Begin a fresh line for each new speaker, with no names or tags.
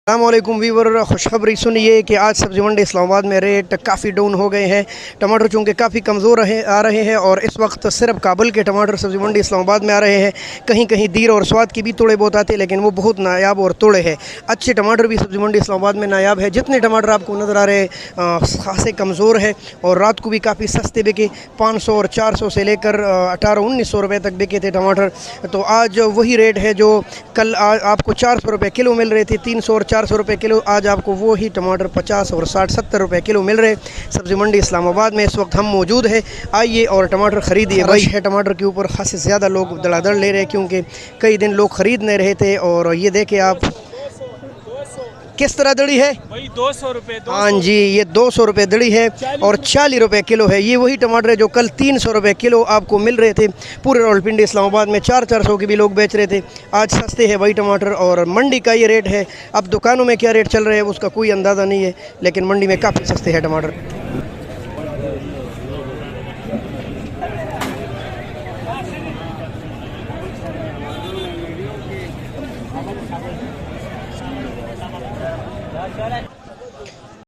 अस्सलामुअलैकुम वीवर, खुशखबरी सुनिए कि आज सब्ज़ी मंडी इस्लामाबाद में रेट काफ़ी डाउन हो गए हैं। टमाटर चूँकि काफ़ी कमज़ोर आ रहे हैं और इस वक्त सिर्फ काबुल के टमाटर सब्ज़ी मंडी इस्लामाबाद में आ रहे हैं। कहीं कहीं दीर और स्वाद की भी तोड़े बहुत आते हैं, लेकिन वो बहुत नायाब और तोड़े हैं। अच्छे टमाटर भी सब्ज़ी मंडी इस्लामाबाद में नायाब है। जितने टमाटर आपको नज़र आ रहे हैं खासे कमज़ोर है और रात को भी काफ़ी सस्ते बिके। 500 और 400 से लेकर 1800-1900 रुपये तक बिके थे टमाटर। तो आज वही रेट है जो कल आपको 400 रुपये किलो मिल रहे थे। 300 और 400 रुपये किलो आज आपको वो ही टमाटर 50 और 60-70 रुपये किलो मिल रहे। सब्ज़ी मंडी इस्लामाबाद में इस वक्त हम मौजूद है। आइए और टमाटर ख़रीदिए। भाई है टमाटर के ऊपर खासे ज़्यादा लोग धड़ाधड़ ले रहे हैं, क्योंकि कई दिन लोग ख़रीद नहीं रहे थे। और ये देखें आप किस तरह दड़ी है भाई, 200 रुपये। हाँ जी, ये 200 रुपये दड़ी है और 40 रुपये किलो है। ये वही टमाटर है जो कल 300 रुपये किलो आपको मिल रहे थे। पूरे रावलपिंडी इस्लामाबाद में 400 के भी लोग बेच रहे थे। आज सस्ते हैं वही टमाटर और मंडी का ये रेट है। अब दुकानों में क्या रेट चल रहे हैं उसका कोई अंदाज़ा नहीं है, लेकिन मंडी में काफ़ी सस्ते हैं टमाटर।